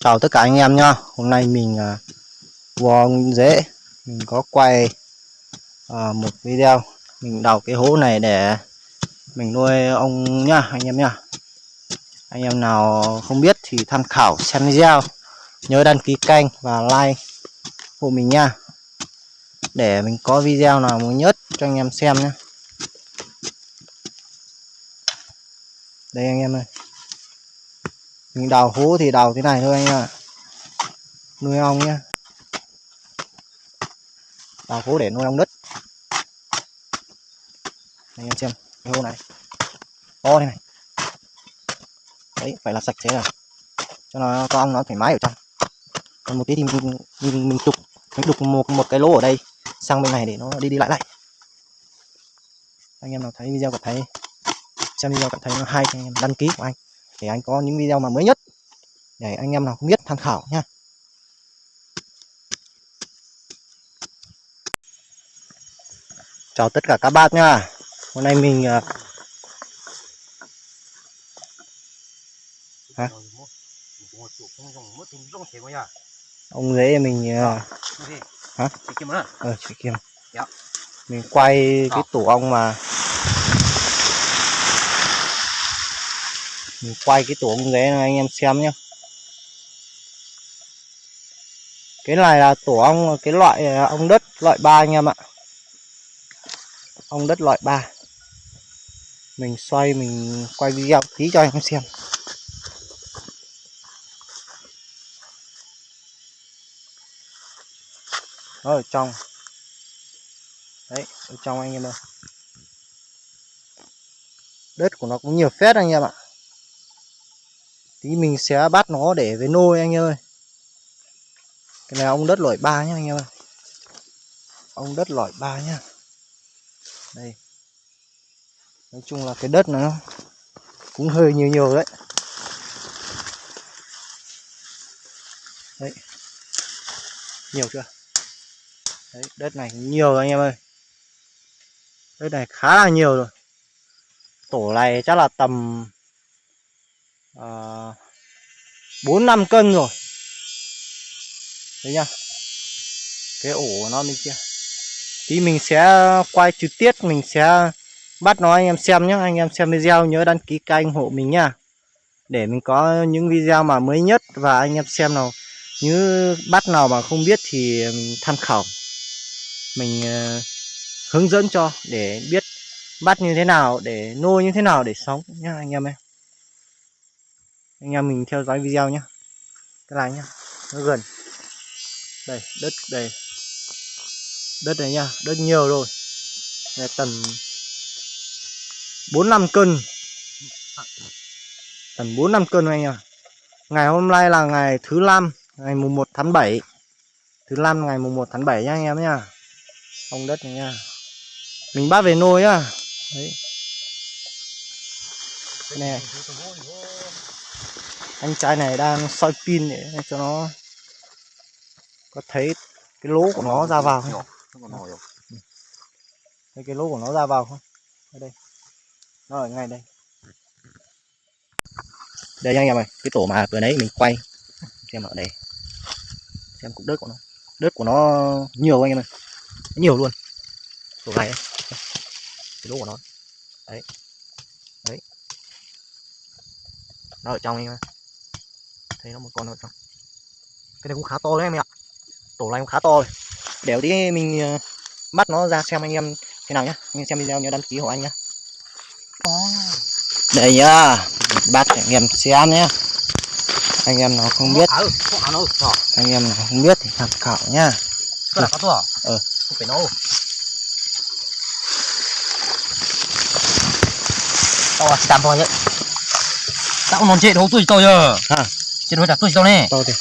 Chào tất cả anh em nhá. Hôm nay mình vô dễ mình có quay một video mình đào cái hố này để mình nuôi ong nhá anh em nhá. Anh em nào không biết thì tham khảo xem video, nhớ đăng ký kênh và like hộ mình nha, để mình có video nào mới nhất cho anh em xem nhé. Đây anh em ơi, mình đào hố thì đào thế này thôi anh em ạ, nuôi ong nhá, đào hố để nuôi ong đất. Anh em xem cái hố này to thế này đấy, phải là sạch sẽ rồi cho nó con ong nó thoải mái ở trong. Còn một tí thì mình đục một cái lỗ ở đây sang bên này để nó đi lại. Anh em nào thấy video cảm thấy xem video cảm thấy nó hay thì anh em đăng ký của anh để anh có những video mà mới nhất để anh em nào không biết tham khảo nha. Chào tất cả các bạn nha. Hôm nay mình ông dễ mình hả? Chị Kim. Mình quay cái tổ ong mà mình quay cái tổ ong dễ này anh em xem nhé. Cái này là tổ ong, cái loại ong đất loại 3 anh em ạ. Ong đất loại 3. Mình xoay mình quay video tí cho anh em xem. Nó ở trong. Đấy, ở trong anh em ơi. Đất của nó cũng nhiều phết anh em ạ. Tí mình sẽ bắt nó để với nôi anh em ơi. Cái này ong đất loại 3 nhá anh em ơi. Ong đất loại 3 nhá. Đây. Nói chung là cái đất nó cũng hơi nhiều đấy. Đấy. Nhiều chưa? Đấy, đất này cũng nhiều rồi anh em ơi. Đất này khá là nhiều rồi. Tổ này chắc là tầm 4-5 cân rồi. Đấy nhá. Cái ổ của nó bên kia. Tí mình sẽ quay trực tiếp, mình sẽ bắt nó anh em xem nhé. Anh em xem video nhớ đăng ký kênh hộ mình nha, để mình có những video mà mới nhất. Và anh em xem nào, như bắt nào mà không biết thì mình tham khảo, mình hướng dẫn cho để biết bắt như thế nào, để nuôi như thế nào để sống nhá anh em ơi. Anh em mình theo dõi video nhé. Cái này nhá, nó gần đây, đất đây, đất này nhá, đất nhiều rồi, là tầm 4-5 cân, tầm 4-5 cân anh em. Ngày hôm nay là ngày thứ 5, ngày mùng 1 tháng 7, thứ 5 ngày mùng 1 tháng 7 nhá anh em nhá. Ong đất này nha, mình bắt về nuôi á. Đấy. Cái này anh trai này đang soi pin để cho nó có thấy cái lỗ của nó ra vào không? Thấy cái lỗ của nó ra vào không? Ở đây, nó ở ngay đây. Đây anh em ơi, cái tổ mà vừa nãy mình quay xem ở đây, xem cục đất của nó, đất của nó nhiều anh em ơi, nhiều luôn. Tổ này cái lỗ của nó đấy, đấy, nó ở trong anh em ơi, thấy nó một con ở trong. Cái này cũng khá to đấy em ạ, tổ này cũng khá to rồi. Để tí mình bắt nó ra xem anh em thế nào nhá. Anh em xem video nhớ đăng ký hộ anh nhá. Đây nhá, bắt anh em xem nhé. Anh em nào không biết, anh em nào không biết thì tham khảo nhá. Không phải nấu. Tao chỉ tạm thôi nhé. Tao non chết đâu tôi to giờ. À, chết thôi đặt tôi to nè. to thì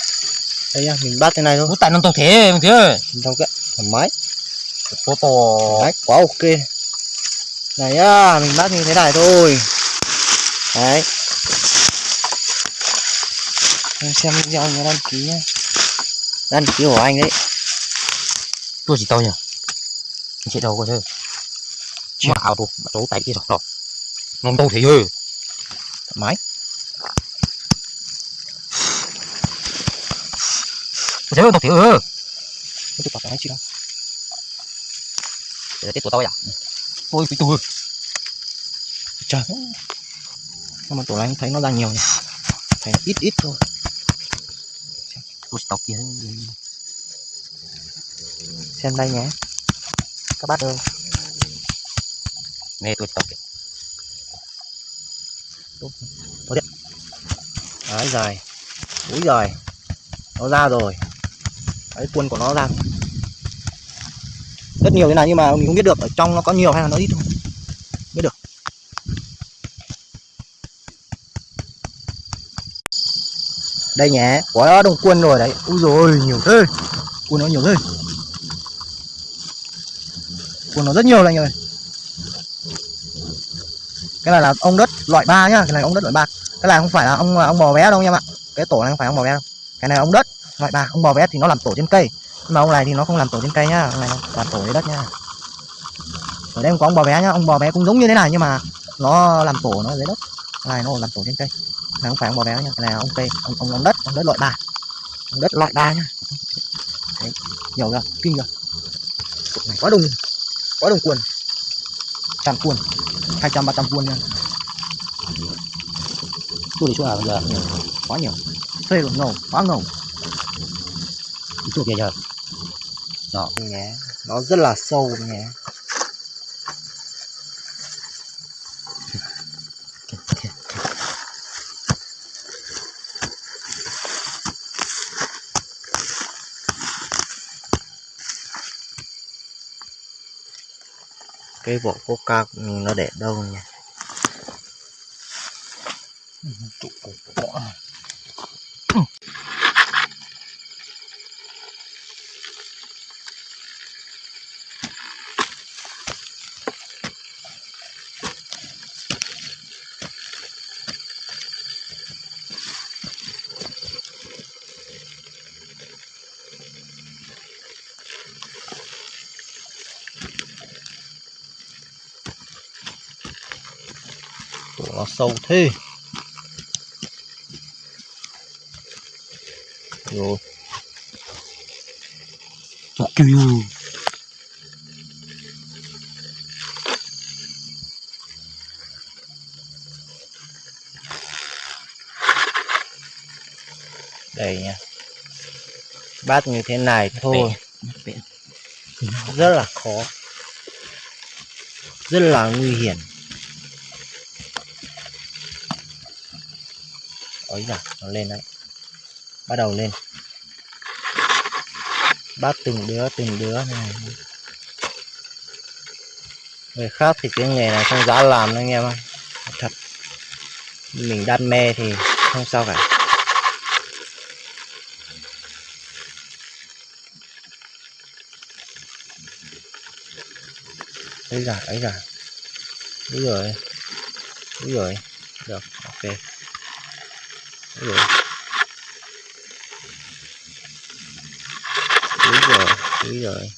đây nhá, mình bắt thế này thôi. Bút tay nó to thế mình thế. Đâu cái thoải mái. To to. Đấy, quá ok. Này nhá, mình bắt như thế này thôi. Đấy. Anh xem video nhớ đăng ký nhá. Đăng ký của anh đấy. Tôi chỉ to nhỉ. Mình chết đâu coi thôi. Mà ảo tôi, mà chỗ tay kia rồi. Non to thế ơi. Thoải mái. Giờ tao thiếu tôi tao nói chưa để tiếp tục tao à ôi bị tôi trời, nhưng mà tổ này thấy nó ra nhiều nhỉ, thấy ít ít thôi. tôi tao kia Xem đây nhé các bác ơi. nè tôi tao kia Đấy dài, úi giời, nó ra rồi. Đấy, quân của nó ra rất nhiều thế này, nhưng mà mình không biết được ở trong nó có nhiều hay là nó ít thôi, biết được. Đây nhé, có đồng quân rồi đấy. Úi rồi nhiều thế, quân nó nhiều thế, quân nó rất nhiều này ơi. Cái này là ông đất loại 3 nhá, cái này ông đất loại 3. Cái này không phải là ông bò bé đâu nha bạn. Cái tổ này không phải ông bò bé đâu. Cái này ông đất loại 3, ông bò bé thì nó làm tổ trên cây. Nhưng mà ông này thì nó không làm tổ trên cây nhá, ông này nó làm tổ dưới đất nhá. Ở đây không có ông bò bé nhá, ông bò bé cũng giống như thế này nhưng mà nó làm tổ nó dưới đất. Cái này nó làm tổ trên cây. Cái này không phải ông bò bé nhá, cái này là ông cây, ông đất loại 3. Ông đất loại 3 nhá. Đấy, nhiều chưa? Kinh chưa? Này quá đông quân. 100 quân, 200 300 quân nha. tôi đi chỗ nào bây giờ Quá nhiều, thuê rồi, ngầu, quá ngầu. đi chỗ kia giờ đó Nhé, nó rất là sâu nhé. Cái vỏ coca của mình nó để đâu nhỉ? Tổ nó sâu thế. Rồi. kêu Đây nha. Bắt như thế này thôi rất là khó, rất là nguy hiểm. Ôi giời, nó lên đấy, bắt đầu lên. Bắt từng đứa này. Người khác thì cái nghề này không dám làm đâu anh em ơi, thật. Mình đam mê thì không sao cả. Đấy rồi, đúng rồi, được, ok, đúng rồi, đúng rồi.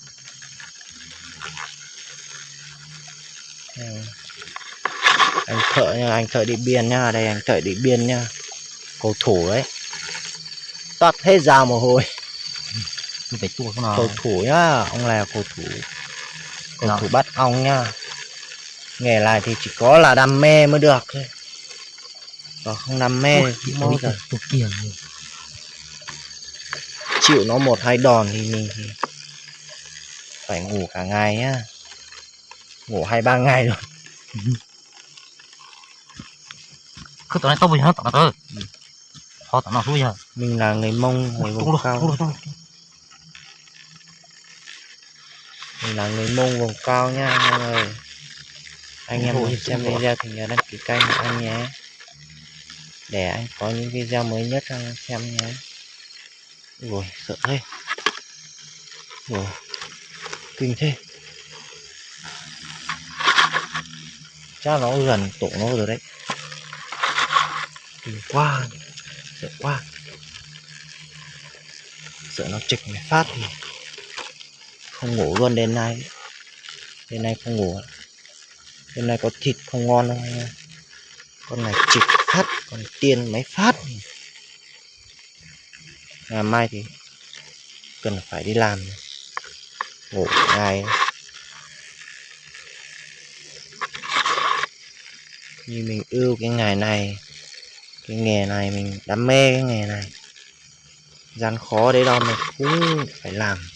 Anh thợ nha, anh thợ Điện Biên nha, đây anh thợ Điện Biên nha, cầu thủ đấy, toát hết ra mồ hôi. phải chua không nào Cầu thủ nhá, ông là cầu thủ bắt ong nhá. Nghề này thì chỉ có là đam mê mới được thôi, còn không đam mê không bao giờ chịu nó 1-2 đòn thì mình thì phải ngủ cả ngày nhá, ngủ 2-3 ngày rồi. cứ tao này tao bây giờ tao tao họ tao nào bây giờ Mình là người Mông, người vùng cao. Mình là người Mông vùng cao nha anh em ơi. Anh em muốn xem video thì nhớ đăng ký kênh của anh nhé, để anh có những video mới nhất cho anh xem nhé. Ui sợ thế, ui kinh thế, chắc nó gần tổ nó rồi đấy. Kinh quá, sợ quá, sợ nó trịch này phát thì không ngủ luôn. Đêm nay không ngủ, đêm nay có thịt không ngon đâu anh em. Con này trịch phát, còn tiên mấy phát thì ngày mai thì cần phải đi làm ngủ ngày như mình yêu cái ngày này, cái nghề này, mình đam mê cái nghề này, gian khó đấy đâu mình cũng phải làm,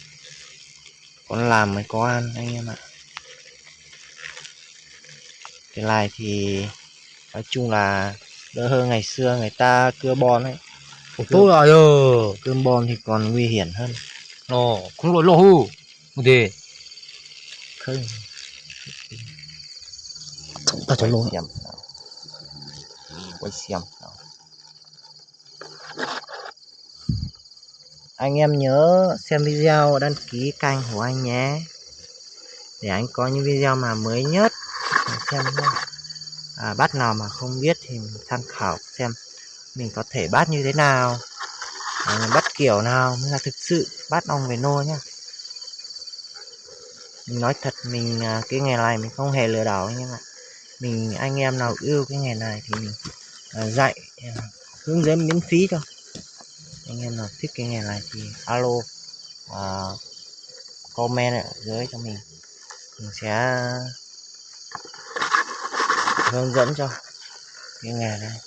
còn làm mới có ăn anh em ạ. Cái này thì nói chung là đỡ hơn ngày xưa người ta cưa bòn ấy. Tôi à ơ. Cưa bòn thì còn nguy hiểm hơn. Không lỗi lỗ. Một đề. Không. Ta cho lỗ. Xem nào. Quay xem nào. Anh em nhớ xem video, đăng ký kênh của anh nhé, để anh có những video mà mới nhất xem nhé. Bắt nào mà không biết thì mình tham khảo xem mình có thể bắt như thế nào, bắt kiểu nào mới là thực sự bắt ong về nô nhá. Mình nói thật, mình cái nghề này mình không hề lừa đảo anh em ạ. Mình anh em nào yêu cái nghề này thì mình dạy hướng dẫn miễn phí cho anh em nào thích cái nghề này thì alo comment ở dưới cho mình sẽ hướng dẫn cho cái nghề này.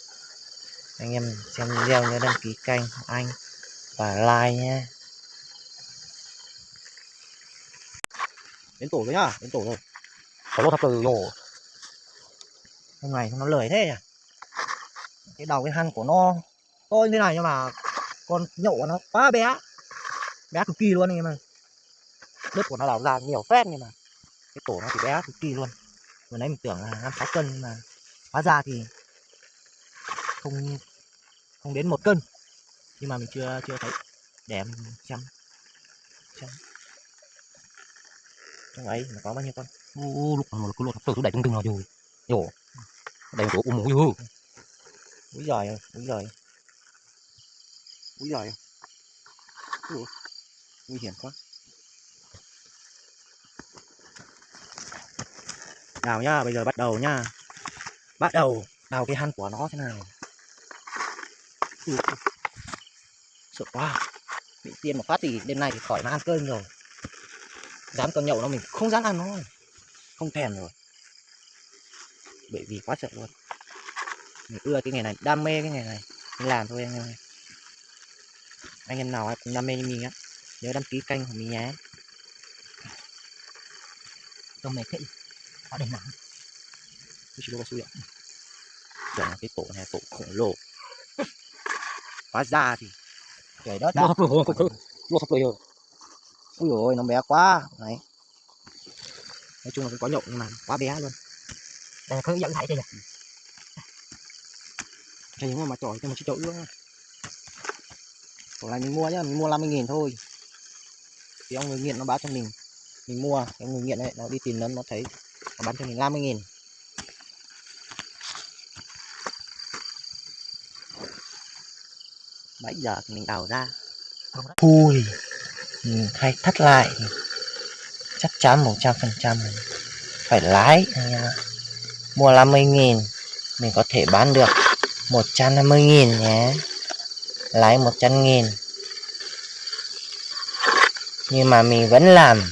Anh em xem video nhớ đăng ký kênh của anh và like nhé. Đến tổ rồi nhá, đến tổ rồi. Có lỗ thấp từ rồi. Hôm nay nó lười thế nhỉ. Cái đầu cái hăn của nó to như thế này nhưng mà con nhậu của nó quá bé, bé cực kỳ luôn anh em ơi. Đất của nó đào ra nhiều phết nhưng mà cái tổ nó thì bé cực kỳ luôn. Vừa nãy mình tưởng là 5-6 cân nhưng mà hóa ra thì không không đến 1 cân, nhưng mà mình chưa thấy, để mình xem trong ấy nó có bao nhiêu con. Lúc mà cứ lỗ thấp từ tôi đẩy tung rồi rồi. Rồi. Đẩy chỗ ủng hộ. Úi giời ơi, úi giời, úi giời, nguy hiểm quá. Nào nhá, bây giờ bắt đầu nhá, bắt đầu đào cái hăn của nó thế nào. Sợ quá, bị tiên một phát thì đêm nay thì khỏi mà ăn cơm rồi. Dám con nhậu nó mình không dám ăn nó, không thèm rồi, bởi vì quá sợ luôn. Mình ưa cái nghề này, đam mê cái nghề này, mình làm thôi anh em ơi. Anh em nào cũng đam mê như mình á, nhớ đăng ký kênh của mình nhé. Tôi mệt thế. Ở đây nào. Cái chú bao ạ. Tưởng là cái tổ này tổ khổng lồ, hóa ra thì trời đất. Lỗ thấp từ rồi. Lỗ thấp từ rồi. Ui dồi nó bé quá này. Nói chung là cũng có nhậu nhưng mà quá bé luôn. Đây cứ dẫn thảy đây nè. Cái nếu mà trỏi cho một chiếc chậu nữa. Tổ này mình mua nhá, mình mua 50.000 thôi. Thì ông người nghiện nó bán cho mình mua, cái người nghiện ấy nó đi tìm nó thấy nó bán cho mình 50.000. Bây giờ thì mình đào ra thui, mình khai thắt lại chắc chắn 100% phải lái anh em ạ. Mua 50.000 mình có thể bán được 150.000 nhé, lái 100.000, nhưng mà mình vẫn làm.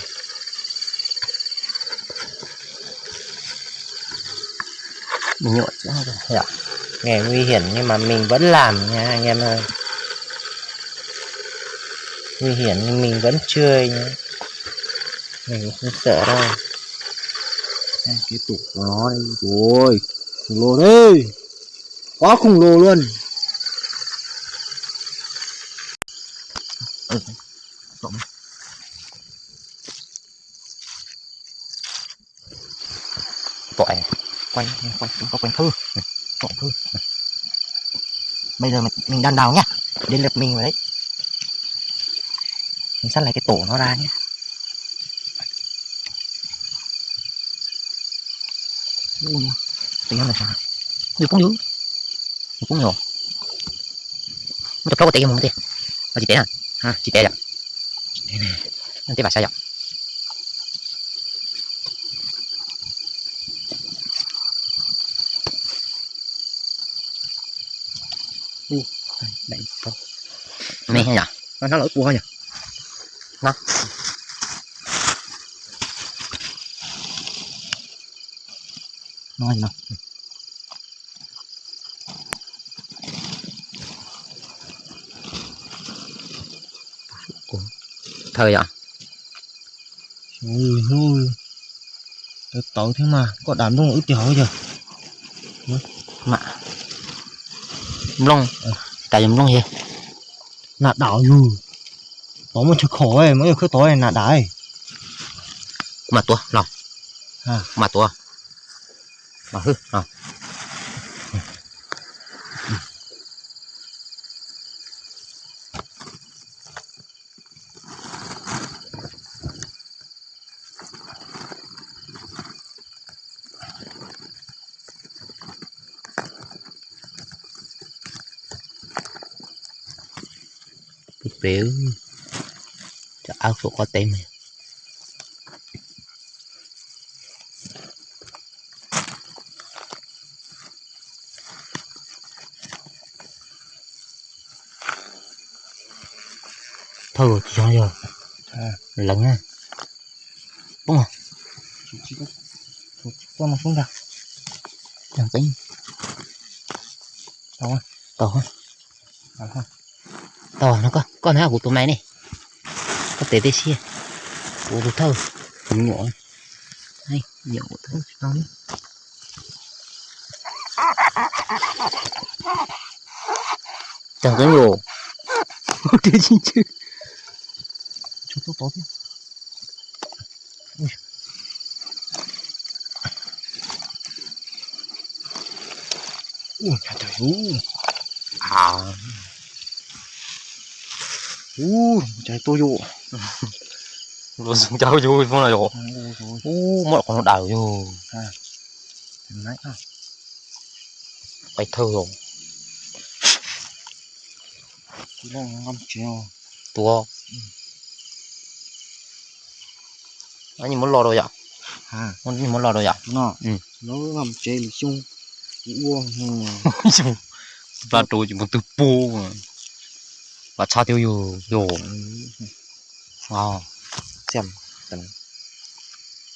Mình nhựa chứ Dạ. Nghề nguy hiểm nhưng mà mình vẫn làm nha anh em ơi. Nguy hiểm nhưng mình vẫn chơi nhé, mình không sợ đâu. Cái tủ của nó đây, ôi khủng lồ đấy, quá khủng lồ luôn. Tội. Quanh có quanh thư, trộn thư. Bây giờ mình đang đào nhá, đến lượt mình rồi đấy. Mình sắt lại cái tổ nó ra nhé. Tí là sao? Được cũng được. Cũng nhiều. Nó cho có tiền không tiền. Là chị té à? Ha, chị té à? Đây nè. Nanti basah ya. Đấy, Mẹ nhỉ? nó lỗi cua nhỉ. Nè. Nói gì nào. Thời ạ. Ui, tối thế mà có đám đông ít tiểu giờ. Mạ. Long. Tại dùm long gì? Nạt đảo dù. Có một chút khổ ấy, mới cứ tối này nạt đá ấy. Mà tua, lòng. À. Mà tua. Mà hư, à. Biểu cho áo số có tem này. Thôi chỉ cho giờ lẫn á đúng không? Chỉ có một xuống ra Chẳng tính đâu tàu ha tàu nó có nào của tụi mày này có thể xe của tụi thơ cũng nhỏ hay nhỏ thơ đâu nữa chẳng có nhiều cái gì chứ chút tốt chứ. Ui trời à trời tôi dụ luôn xuống cháu vui phong này rồi mọi con nó đảo vô nãy bài thơ rồi nó ngâm chiều tua anh nhìn muốn lo rồi ạ anh nhìn muốn lo rồi ạ nó ngâm chế lý chung uông và tôi chỉ muốn từ po và cha tiêu vô wow xem tầm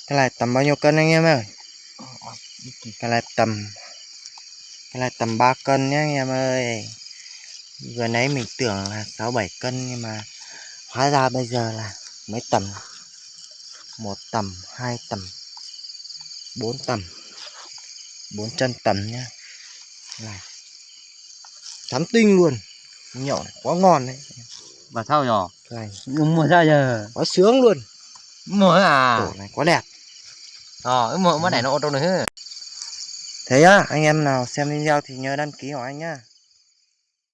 cái này tầm bao nhiêu cân anh em ơi? Cái này tầm 3 cân nhá anh em ơi. Vừa nãy mình tưởng là 6-7 cân nhưng mà hóa ra bây giờ là mấy tầm, 1 tầm, 2 tầm, 4 tầm, 4 chân tầm nhá. Này sắn tinh luôn, nhậu này quá ngon đấy. và sao nhở Này mua ra giờ quá sướng luôn, mua à tổ này quá đẹp. mua cái này nó ô tô nữa Thế á, anh em nào xem video thì nhớ đăng ký của anh nhá.